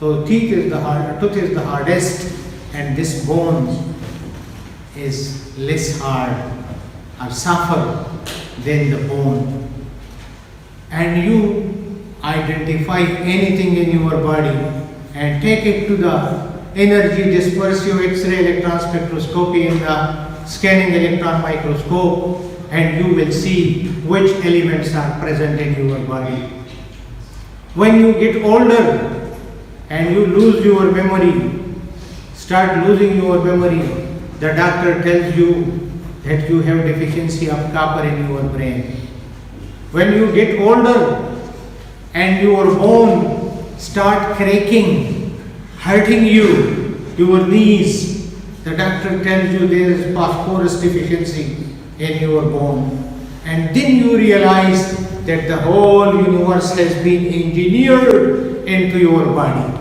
So tooth is the hardest, and this bone is less hard or softer than the bone. And you identify anything in your body and take it to the energy dispersive X-ray electron spectroscopy in the scanning electron microscope, and you will see which elements are present in your body. When you get older and you lose your memory, start losing your memory, the doctor tells you that you have deficiency of copper in your brain. When you get older and your bone start cracking, hurting you, your knees, the doctor tells you there is phosphorus deficiency in your bone. And then you realize that the whole universe has been engineered into your body.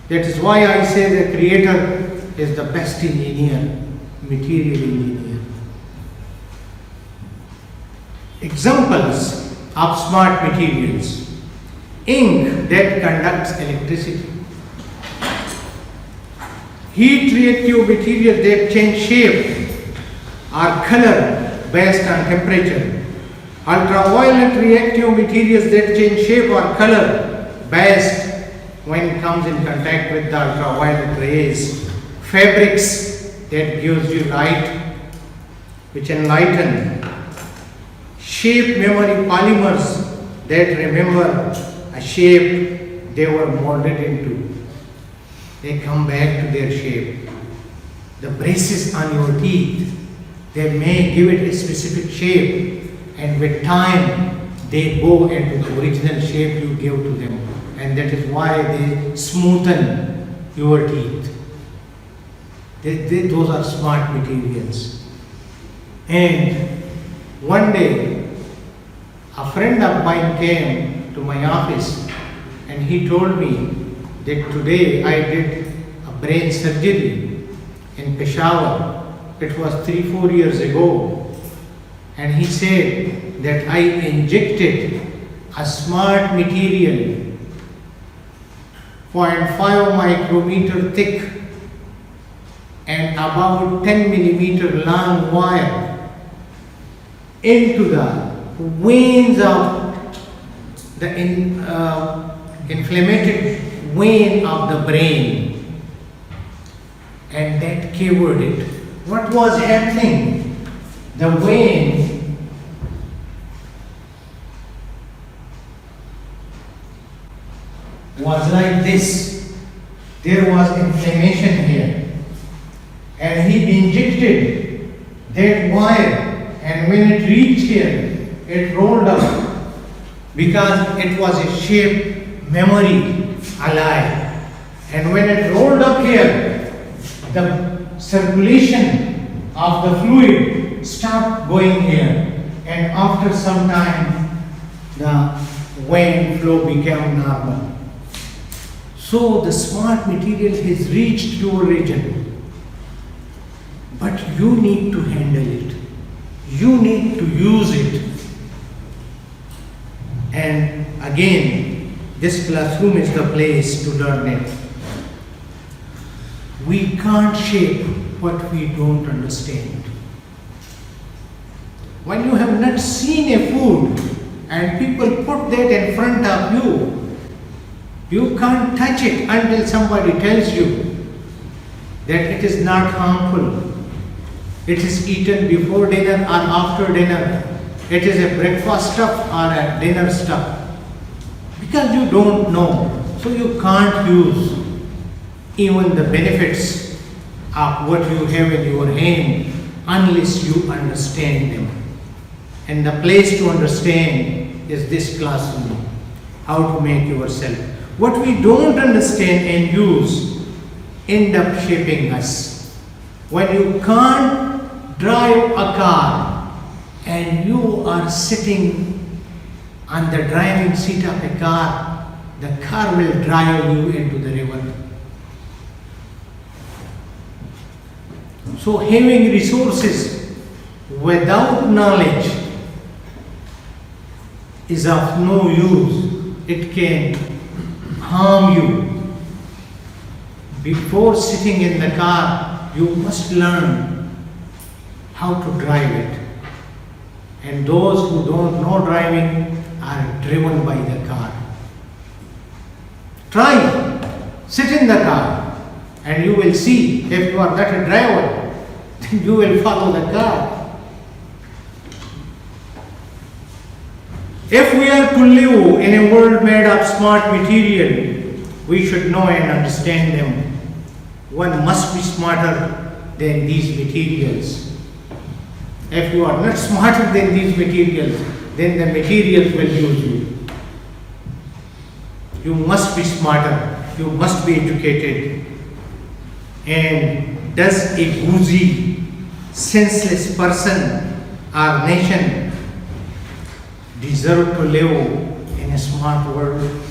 That is why I say the Creator is the best engineer, material engineer. Examples of smart materials: ink that conducts electricity, heat reactive materials that change shape or color based on temperature, ultraviolet reactive materials that change shape or color based when it comes in contact with the ultraviolet rays, fabrics that gives you light, which enlighten, shape memory polymers that remember a shape they were molded into. They come back to their shape. The braces on your teeth, they may give it a specific shape, and with time they go into the original shape you gave to them, and that is why they smoothen your teeth. Those are smart materials. And one day a friend of mine came to my office and he told me that today I did a brain surgery in Peshawar. It was 3-4 years ago, and he said that I injected a smart material 0.5 micrometer thick and about 10 millimeter long wire into the veins of the inflamed vein of the brain, and that covered it. What was happening? The vein was like this. There was inflammation here, and he injected that wire, and when it reached here, it rolled up because it was a shape memory alive. And when it rolled up here, the circulation of the fluid stopped going here, and after some time the vein flow became normal. So the smart material has reached your region, but you need to handle it. You need to use it. And again, this classroom is the place to learn it. We can't shape what we don't understand. When you have not seen a food and people put that in front of you, you can't touch it until somebody tells you that it is not harmful. It is eaten before dinner or after dinner. It is a breakfast stuff or a dinner stuff. Because you don't know, so you can't use even the benefits of what you have in your hand unless you understand them. And the place to understand is this classroom, how to make yourself. What we don't understand and use end up shaping us. When you can't drive a car and you are sitting on the driving seat of a car, the car will drive you into the river. So having resources without knowledge is of no use. It can harm you Before sitting in the car, you must learn how to drive it. And those who don't know driving are driven by the car. Try, sit in the car, and you will see if you are not a driver, then you will follow the car. If we are to live in a world made of smart material, we should know and understand them. One must be smarter than these materials. If you are not smarter than these materials, then the materials will use you. You must be smarter, you must be educated. And does a boozy, senseless person or nation deserve to live in a smart world?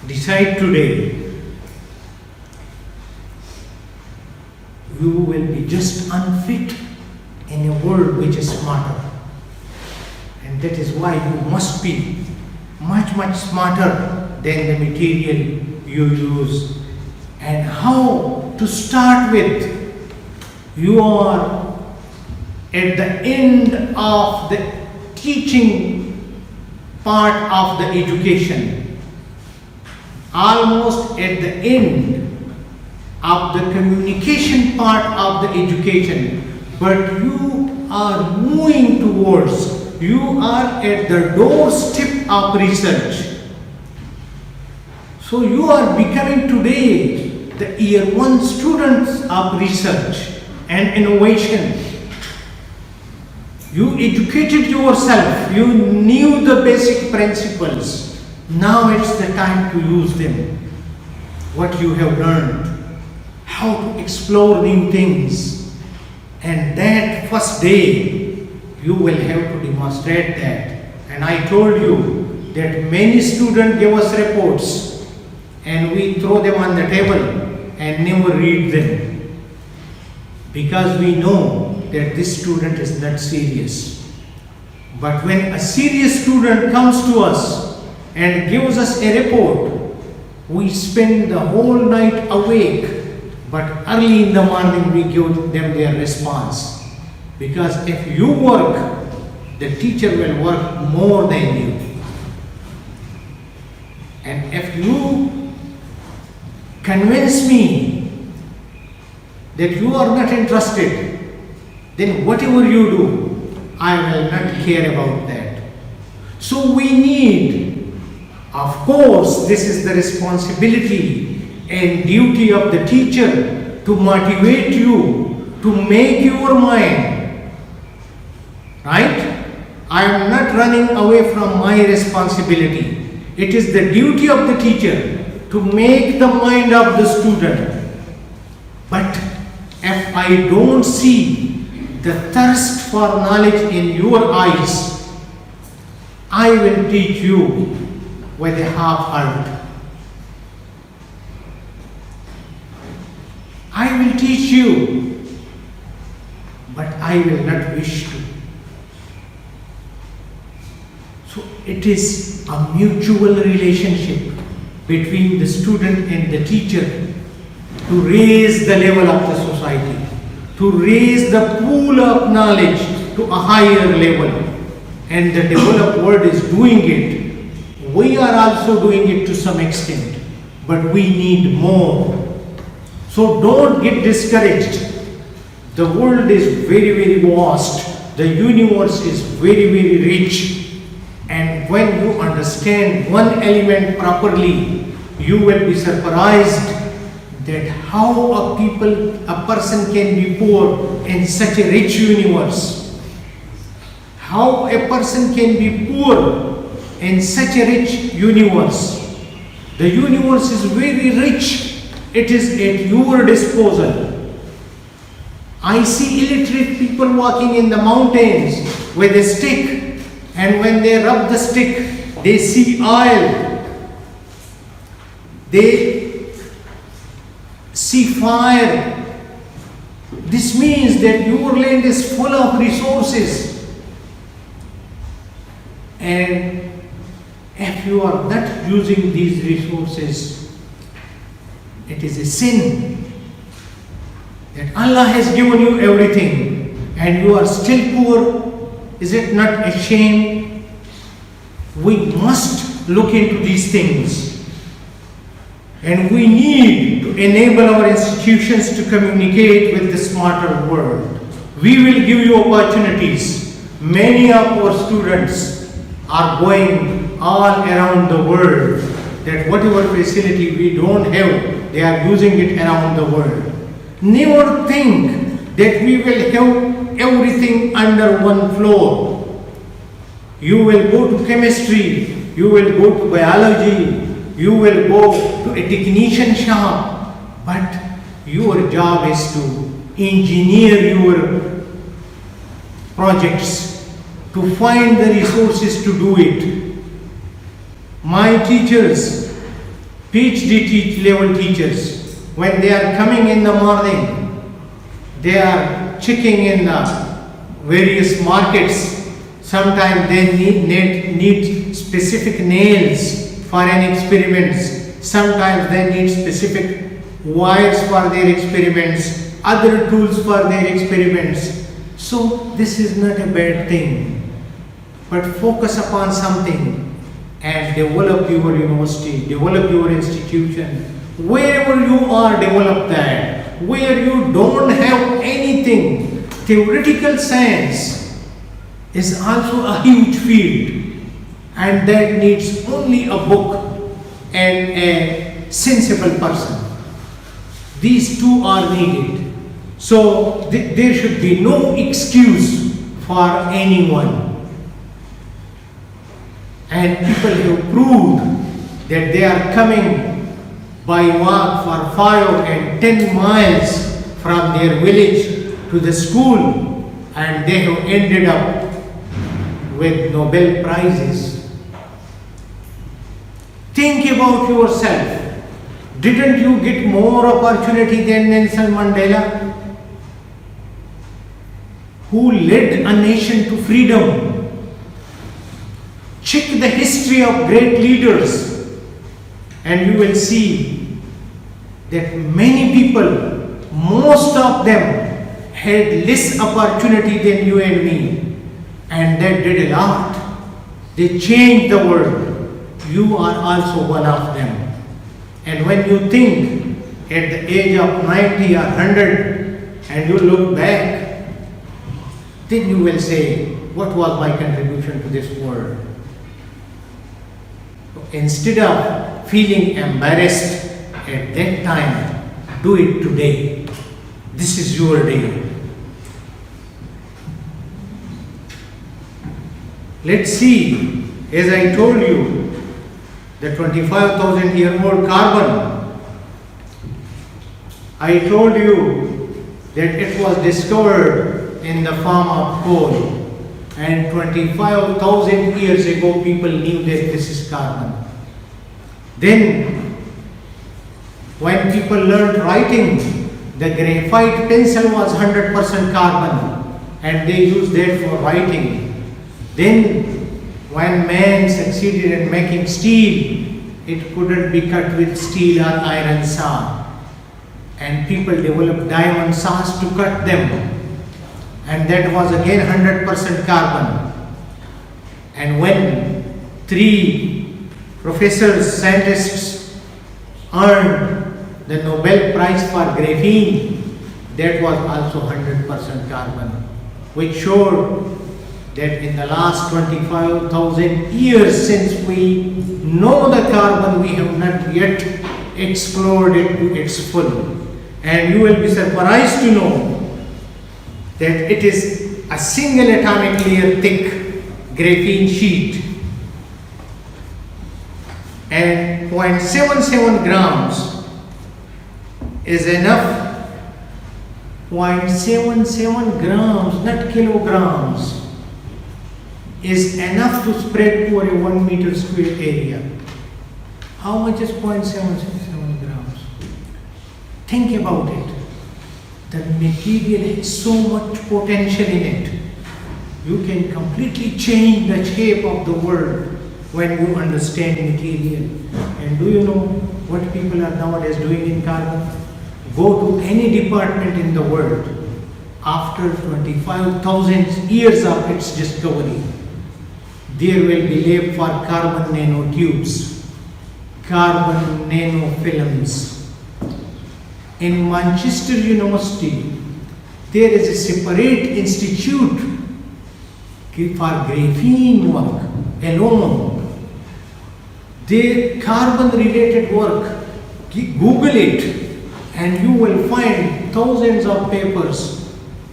Decide today. You will be just unfit in a world which is smarter. And that is why you must be much smarter than the material you use. And how to start with? You are at the end of the teaching part of the education, almost at the end of the communication part of the education, but you are moving towards, you are at the doorstep of research. So you are becoming today the year 1 students of research and innovation. You educated yourself, you knew the basic principles. Now it's the time to use them. What you have learned, how to explore new things. And that first day, you will have to demonstrate that. And I told you that many students give us reports and we throw them on the table and never read them, because we know that this student is not serious. But when a serious student comes to us and gives us a report, we spend the whole night awake, but early in the morning we give them their response. Because if you work, the teacher will work more than you. And if you convince me that you are not interested, then whatever you do, I will not care about that. So we need, of course, this is the responsibility and duty of the teacher to motivate you, to make your mind, right? I am not running away from my responsibility. It is the duty of the teacher to make the mind of the student. But if I don't see the thirst for knowledge in your eyes, I will teach you with a half heart. I will teach you, but I will not wish to. So it is a mutual relationship between the student and the teacher to raise the level of the society, to raise the pool of knowledge to a higher level. And the developed world is doing it. We are also doing it to some extent, but we need more. So don't get discouraged. The world is very vast. The universe is very rich. And when you understand one element properly, you will be surprised that how a person can be poor in such a rich universe. How a person can be poor in such a rich universe. The universe is very rich. It is at your disposal. I see illiterate people walking in the mountains with a stick, and when they rub the stick, they see oil. They see fire. This means that your land is full of resources. And if you are not using these resources, It is a sin that Allah has given you everything and you are still poor. Is it not a shame? We must look into these things. And we need to enable our institutions to communicate with the smarter world. We will give you opportunities. Many of our students are going all around the world, that whatever facility we don't have, they are using it around the world. Never think that we will have everything under one floor. You will go to chemistry, you will go to biology, you will go to a technician shop, but your job is to engineer your projects, to find the resources to do it. My teachers, PhD level teachers, when they are coming in the morning, they are checking in the various markets. Sometimes they need specific nails for an experiments. Sometimes they need specific wires for their experiments, other tools for their experiments. So this is not a bad thing. But focus upon something and develop your university, develop your institution. Wherever you are, develop that. Where you don't have anything, theoretical science is also a huge field. And that needs only a book and a sensible person. These two are needed. So there should be no excuse for anyone. And people have proved that they are coming by walk for 5 and 10 miles from their village to the school, and they have ended up with Nobel Prizes. Think about yourself. Didn't you get more opportunity than Nelson Mandela, who led a nation to freedom? Check the history of great leaders and you will see that many people, most of them, had less opportunity than you and me, and that did a lot. They changed the world. You are also one of them. And when you think at the age of 90 or 100 and you look back, then you will say, what was my contribution to this world? Instead of feeling embarrassed at that time, do it today. This is your day. Let's see, as I told you, the 25,000 year old carbon. I told you that it was discovered in the form of coal, and 25,000 years ago people knew that this is carbon. Then when people learned writing, the graphite pencil was 100% carbon and they used that for writing. Then when man succeeded in making steel, it couldn't be cut with steel or iron saw. And people developed diamond saws to cut them. And that was again 100% carbon. And when 3 professors, scientists earned the Nobel Prize for graphene, that was also 100% carbon, which showed that in the last 25,000 years since we know the carbon, we have not yet explored it to its full. And you will be surprised to know that it is a single atomic layer thick graphene sheet, and 0.77 grams is enough. 0.77 grams, not kilograms, is enough to spread over a 1 meter square area. How much is 0.77 grams? Think about it. The material has so much potential in it. You can completely change the shape of the world when you understand material. And do you know what people are nowadays doing in carbon? Go to any department in the world, after 25,000 years of its discovery, there will be lab for carbon nanotubes, carbon nanofilms. In Manchester University, there is a separate institute for graphene work alone. Their carbon related work, Google it, and you will find thousands of papers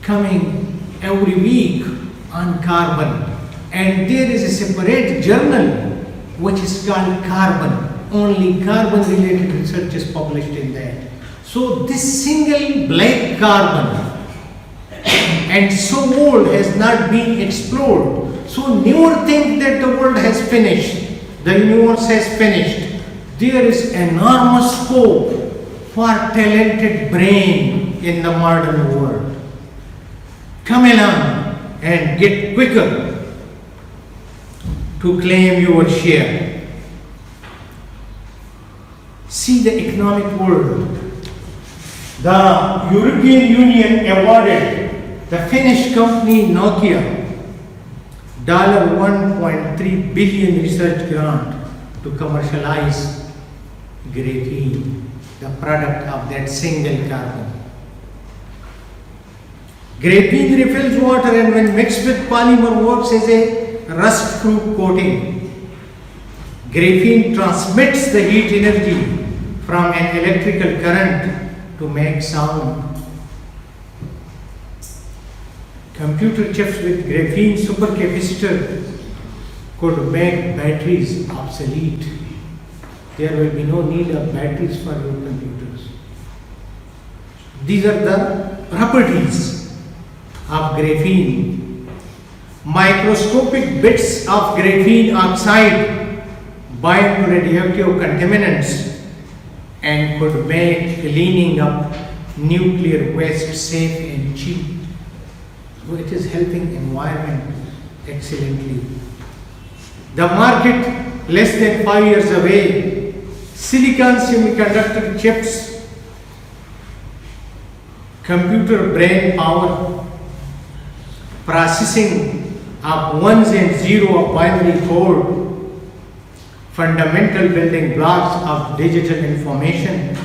coming every week on carbon. And there is a separate journal which is called Carbon. Only carbon related research is published in that. So this single black carbon and so old has not been explored. So never think that the world has finished, the universe has finished. There is enormous scope for talented brain in the modern world. Come along and get quicker to claim your share. See the economic world. The European Union awarded the Finnish company Nokia $1.3 billion research grant to commercialize graphene, the product of that single carbon. Graphene refills water and when mixed with polymer works as a rust-proof coating. Graphene transmits the heat energy from an electrical current to make sound. Computer chips with graphene supercapacitor could make batteries obsolete. There will be no need of batteries for your computers. These are the properties of graphene. Microscopic bits of graphene oxide bind to radioactive contaminants and could make cleaning up nuclear waste safe and cheap. So it is helping environment excellently. The market less than 5 years away. Silicon semiconductor chips, computer brain power, processing of ones and zero of binary code, fundamental building blocks of digital information.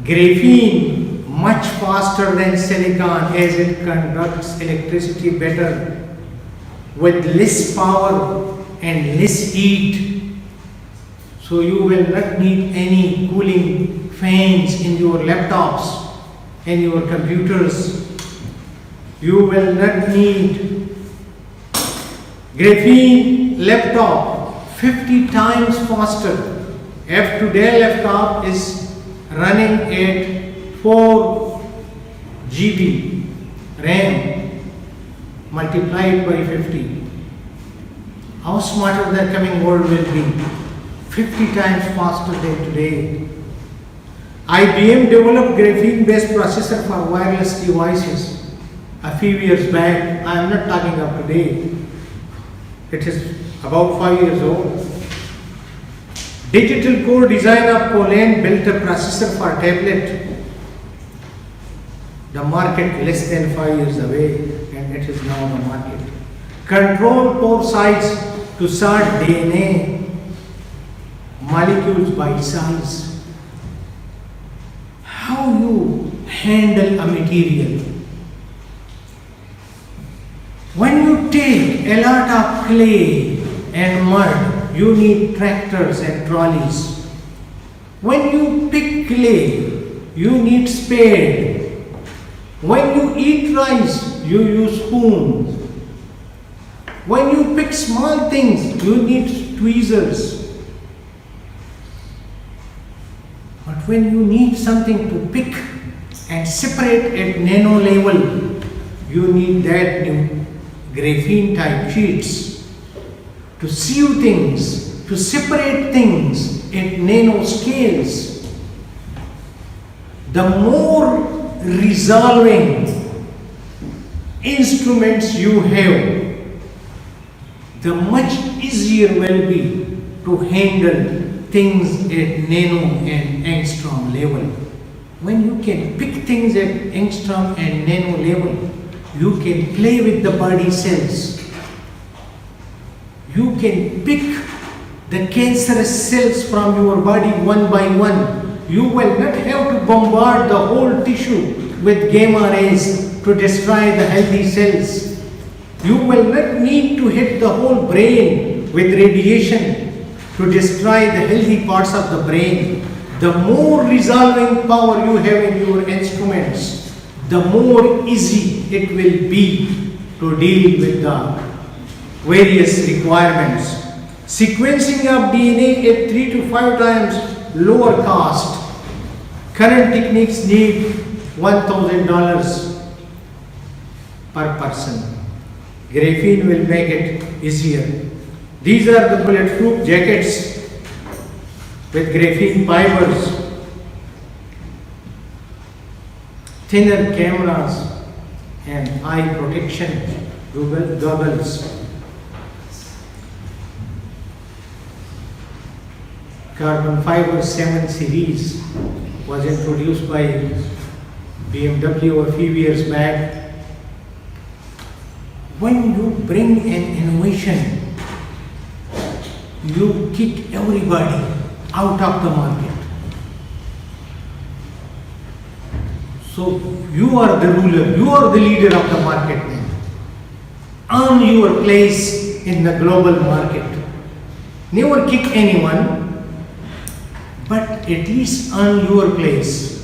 Graphene much faster than silicon as it conducts electricity better with less power and less heat. So you will not need any cooling fans in your laptops and your computers. You will not need graphene laptop 50 times faster. F2 laptop is running at 4 GB RAM multiplied by 50. How smarter the coming world will be? 50 times faster than today. IBM developed graphene-based processor for wireless devices a few years back. I am not talking of today. It is about 5 years old. Digital core design of Poland built a processor for tablet. The market less than 5 years away, and it is now the market. Control pore size to sort DNA molecules by size. How you handle a material? When you take a lot of clay and mud, you need tractors and trolleys. When you pick clay, you need spade. When you eat rice, you use spoons. When you pick small things, you need tweezers. But when you need something to pick and separate at nano level, you need that new graphene type sheets to sieve things, to separate things at nano scales. The more resolving instruments you have, the much easier will be to handle things at nano and angstrom level. When you can pick things at angstrom and nano level, you can play with the body cells. You can pick the cancerous cells from your body one by one. You will not have to bombard the whole tissue with gamma rays to destroy the healthy cells. You will not need to hit the whole brain with radiation to destroy the healthy parts of the brain. The more resolving power you have in your instruments, the more easy it will be to deal with the various requirements. Sequencing of DNA at 3 to 5 times lower cost. Current techniques need $1,000 per person. Graphene will make it easier. These are the bulletproof jackets with graphene fibers, thinner cameras and eye protection goggles. Carbon fiber 7 series was introduced by BMW a few years back. When you bring an innovation, you kick everybody out of the market. So you are the ruler, you are the leader of the market now. Earn your place in the global market. Never kick anyone, but at least earn your place.